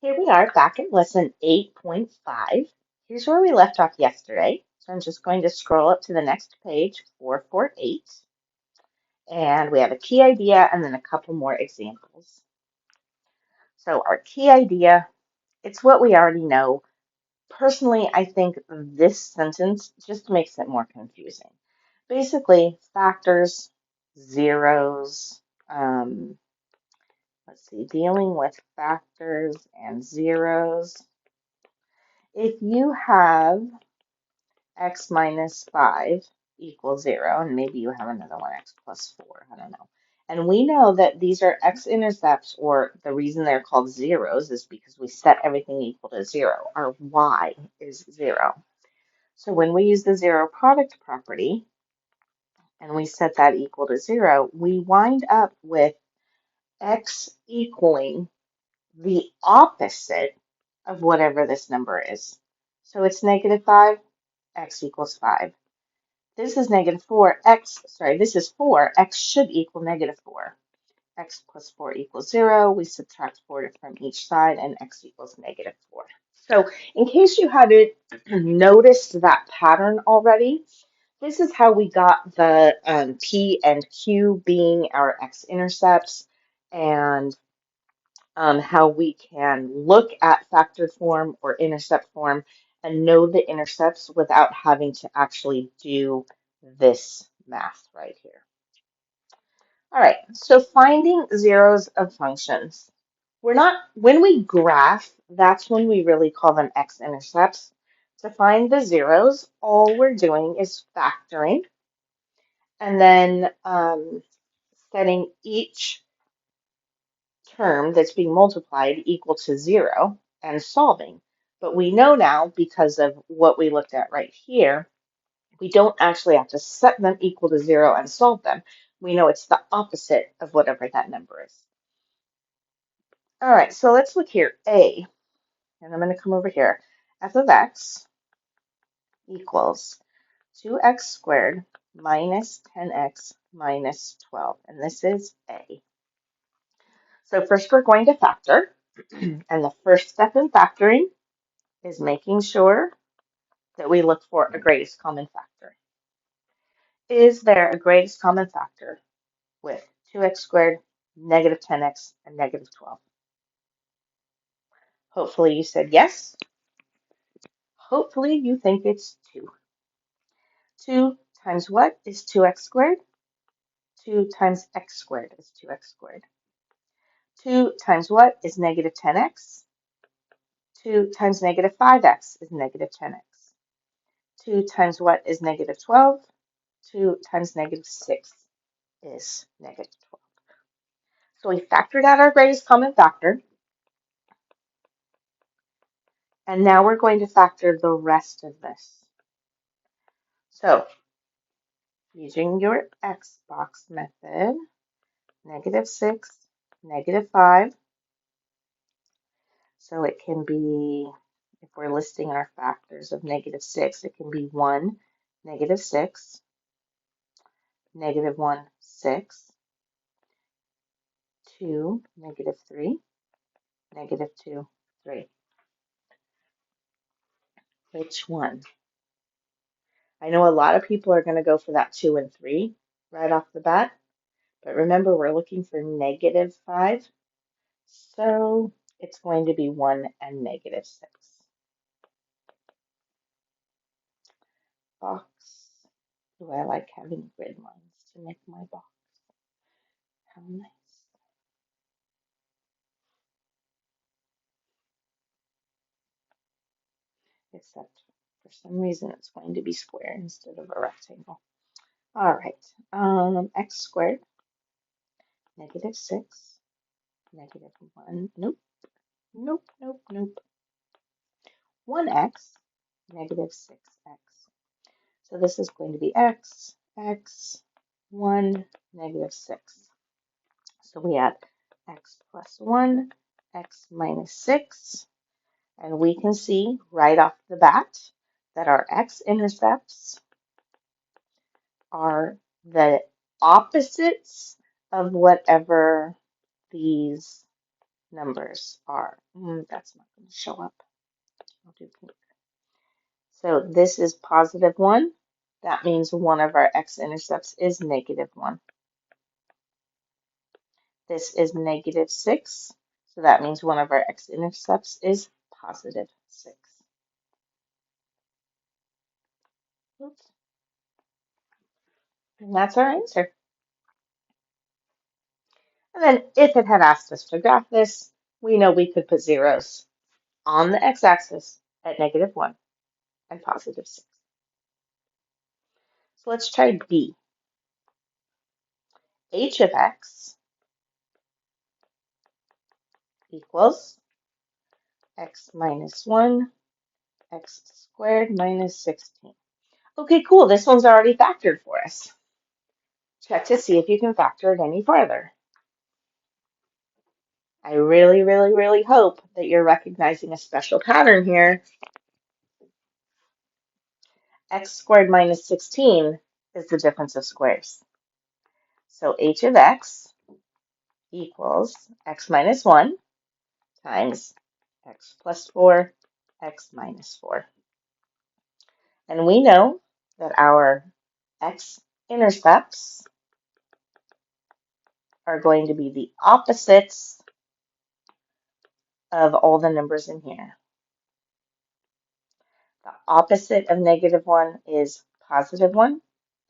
Here we are back in lesson 8.5. Here's where we left off yesterday. So I'm just going to scroll up to the next page, 448. And we have a key idea and then a couple more examples. So our key idea, it's what we already know. Personally, I think this sentence just makes it more confusing. Basically, factors, zeros, let's see, dealing with factors and zeros. If you have x minus 5 equals 0, and maybe you have another one, x plus 4, I don't know. And we know that these are x-intercepts, or the reason they're called zeros is because we set everything equal to 0. Our y is 0. So when we use the zero product property, and we set that equal to 0, we wind up with x equaling the opposite of whatever this number is. So it's negative 5, x equals 5. This is negative 4, this is 4, x should equal negative 4. X plus 4 equals 0. We subtract 4 from each side, and x equals negative 4. So in case you hadn't noticed that pattern already, this is how we got the P and Q being our x-intercepts, and how we can look at factor form or intercept form and know the intercepts without having to actually do this math right here. All right, so finding zeros of functions. When we graph, that's when we really call them x-intercepts. To find the zeros, all we're doing is factoring and then setting each term that's being multiplied equal to 0 and solving. But we know now, because of what we looked at right here, we don't actually have to set them equal to 0 and solve them. We know it's the opposite of whatever that number is. All right, so let's look here. A, and I'm going to come over here. F of x equals 2x squared minus 10x minus 12. And this is A. So first we're going to factor. And the first step in factoring is making sure that we look for a greatest common factor. Is there a greatest common factor with 2x squared, negative 10x, and negative 12? Hopefully you said yes. Hopefully you think it's 2. 2 times what is 2x squared? 2 times x squared is 2x squared. 2 times what is negative 10x? 2 times negative 5x is negative 10x. 2 times what is negative 12? 2 times negative 6 is negative 12. So we factored out our greatest common factor. And now we're going to factor the rest of this. So using your Xbox method, negative 6, negative 5. So it can be, if we're listing our factors of negative 6, it can be 1, negative 6, negative 1, 6, 2, negative 3, negative 2, 3. Which one? I know a lot of people are going to go for that 2 and 3 right off the bat, but remember we're looking for negative 5, so it's going to be 1 and negative 6. Box. Do I like having grid lines to make my box? How nice. Except for some reason it's going to be square instead of a rectangle. All right, x squared, negative 6, negative 1, nope, nope, nope, nope. 1x, negative 6x. So this is going to be x, 1, negative 6. So we add x plus 1, x minus 6, and we can see right off the bat that our x-intercepts are the opposites of whatever these numbers are. That's not going to show up. I'll do pink. So this is positive 1. That means one of our x-intercepts is negative 1. This is negative 6. So that means one of our x-intercepts is positive 6. Oops. And that's our answer. And then if it had asked us to graph this, we know we could put zeros on the x-axis at negative 1 and positive 6. So let's try B. H of x equals x minus 1, x squared minus 16. Okay, cool. This one's already factored for us. Check to see if you can factor it any farther. I really, really, really hope that you're recognizing a special pattern here. X squared minus 16 is the difference of squares. So h of x equals x minus 1 times x plus 4, x minus 4. And we know that our x-intercepts are going to be the opposites of all the numbers in here. The opposite of negative 1 is positive 1.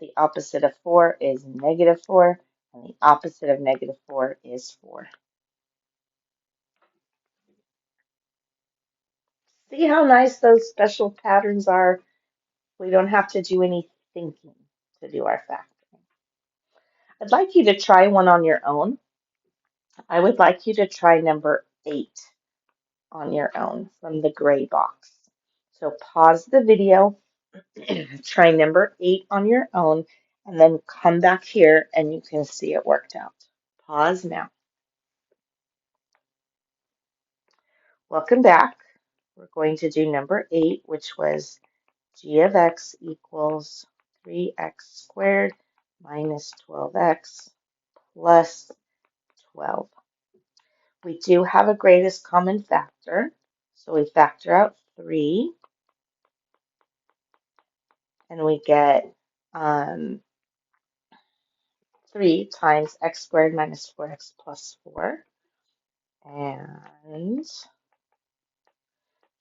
The opposite of 4 is negative 4. And the opposite of negative 4 is 4. See how nice those special patterns are? We don't have to do any thinking to do our factoring. I'd like you to try one on your own. I would like you to try number 8 on your own from the gray box. So pause the video, try number 8 on your own, and then come back here and you can see it worked out. Pause now. Welcome back. We're going to do number 8, which was g of x equals 3x squared minus 12x plus 12. We do have a greatest common factor, so we factor out 3, and we get 3 times x squared minus 4x plus 4. And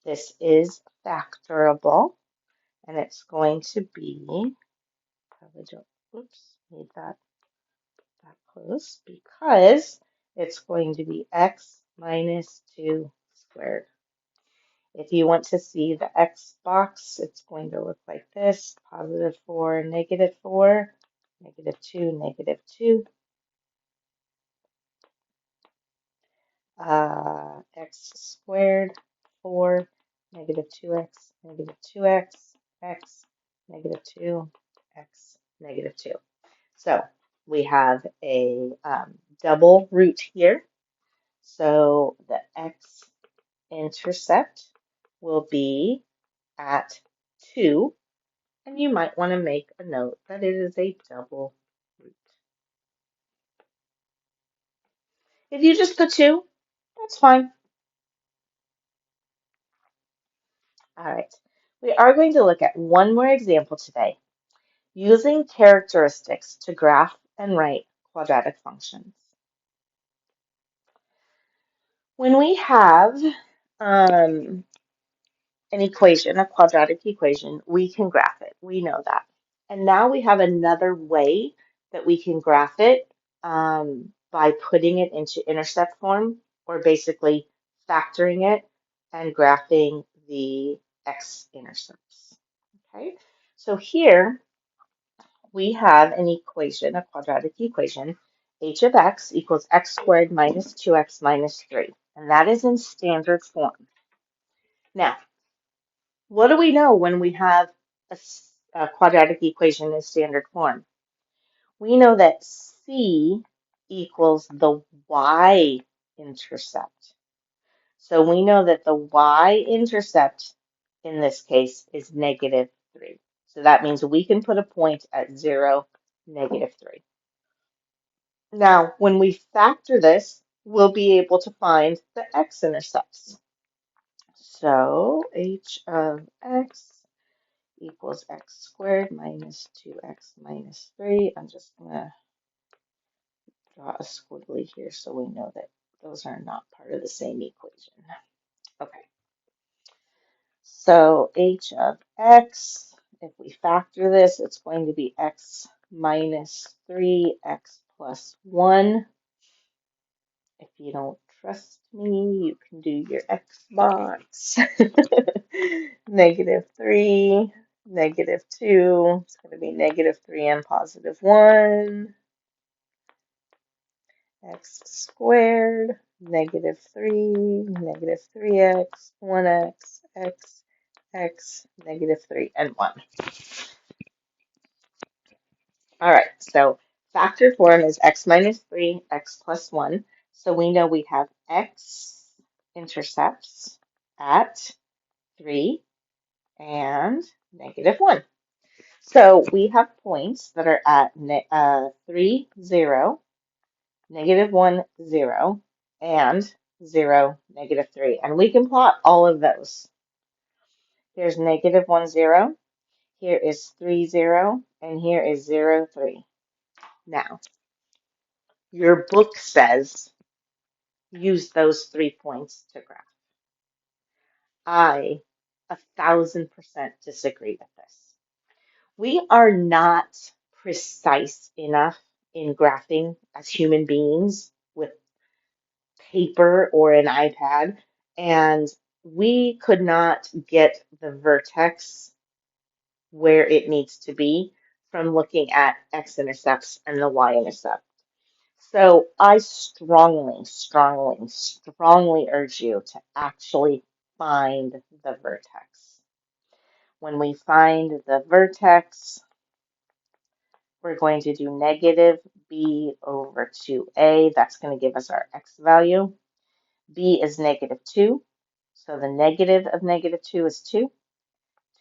this is factorable, and it's going to be, probably don't, oops, need that close, because it's going to be x minus 2 squared. If you want to see the x box, it's going to look like this: positive 4, negative 4, negative 2, negative 2, x squared, 4, negative 2x, negative 2x, x, negative 2, x, negative 2. So we have a double root here. So the x-intercept will be at 2, and you might want to make a note that it is a double root. If you just put 2, that's fine. All right. We are going to look at one more example today, using characteristics to graph and write quadratic functions. When we have an equation, a quadratic equation, we can graph it. We know that. And now we have another way that we can graph it by putting it into intercept form, or basically factoring it and graphing the x-intercepts. Okay, so here we have an equation, a quadratic equation. H of x equals x squared minus 2x minus 3. And that is in standard form. Now, what do we know when we have a quadratic equation in standard form? We know that c equals the y-intercept. So we know that the y-intercept in this case is negative 3. So that means we can put a point at 0, negative 3. Now, when we factor this, we'll be able to find the x-intercepts. So h of x equals x squared minus 2x minus 3. I'm just going to draw a squiggly here so we know that those are not part of the same equation. Okay, so h of x, if we factor this, it's going to be x minus 3x plus 1. If you don't trust me, you can do your Xbox. -3, -2. It's going to be -3 and +1. X squared, -3, -3x, 1x, x, -3, and 1. All right, so factor form is x minus 3, x plus 1. So we know we have x intercepts at 3 and -1. So we have points that are at 3, 0, -1, 0, and 0, -3. And we can plot all of those. Here's -1, 0. Here is 3, 0. And here is 0, 3. Now, your book says use those 3 points to graph. I 1,000% disagree with this. We are not precise enough in graphing as human beings with paper or an iPad, and we could not get the vertex where it needs to be from looking at x-intercepts and the y-intercept. So I strongly, strongly, strongly urge you to actually find the vertex. When we find the vertex, we're going to do negative b over 2a. That's going to give us our x value. B is -2. So the negative of -2 is 2.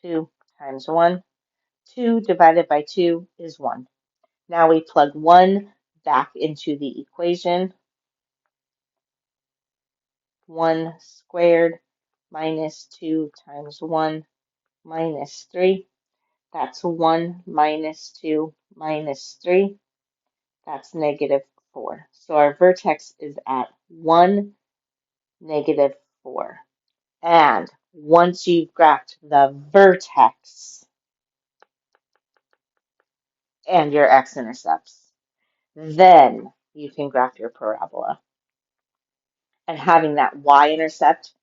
2 times 1. 2 divided by 2 is 1. Now we plug 1 back into the equation. 1 squared minus 2 times 1 minus 3. That's 1 minus 2 minus 3. That's -4. So our vertex is at 1, -4. And once you've graphed the vertex and your x-intercepts, then you can graph your parabola. And having that y-intercept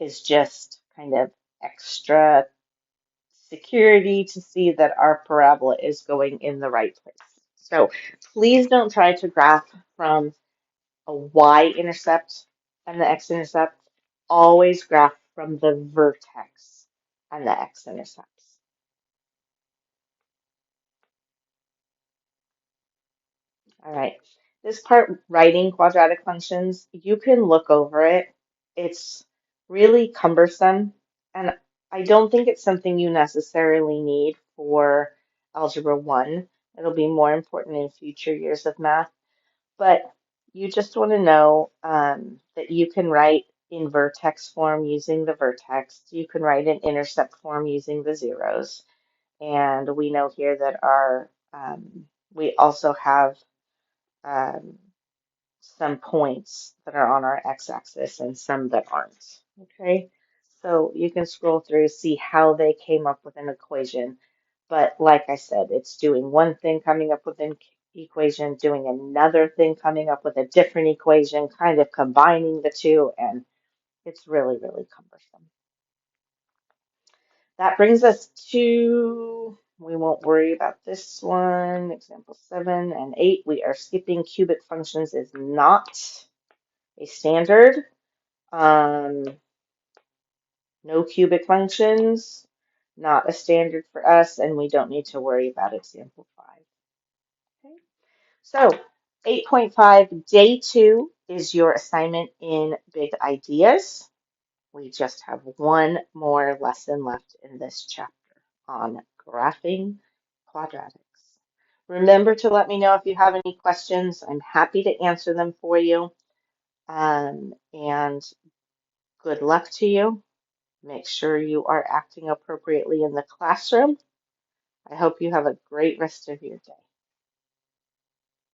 is just kind of extra security to see that our parabola is going in the right place. So please don't try to graph from a y-intercept and the x-intercept. Always graph from the vertex and the x-intercepts. All right. This part, writing quadratic functions, you can look over it. It's really cumbersome, and I don't think it's something you necessarily need for Algebra 1. It'll be more important in future years of math, but you just want to know that you can write in vertex form using the vertex. You can write in intercept form using the zeros. And we know here that we also have um, some points that are on our x-axis and some that aren't. Okay, so you can scroll through, see how they came up with an equation. But like I said, it's doing one thing, coming up with an equation, doing another thing, coming up with a different equation, kind of combining the two, and it's really, really cumbersome. That brings us to, we won't worry about this one, example 7 and 8. We are skipping cubic functions is not a standard. No cubic functions, not a standard for us, and we don't need to worry about example 5. Okay. So 8.5, day 2 is your assignment in Big Ideas. We just have one more lesson left in this chapter on graphing quadratics. Remember to let me know if you have any questions. I'm happy to answer them for you. And good luck to you. Make sure you are acting appropriately in the classroom. I hope you have a great rest of your day.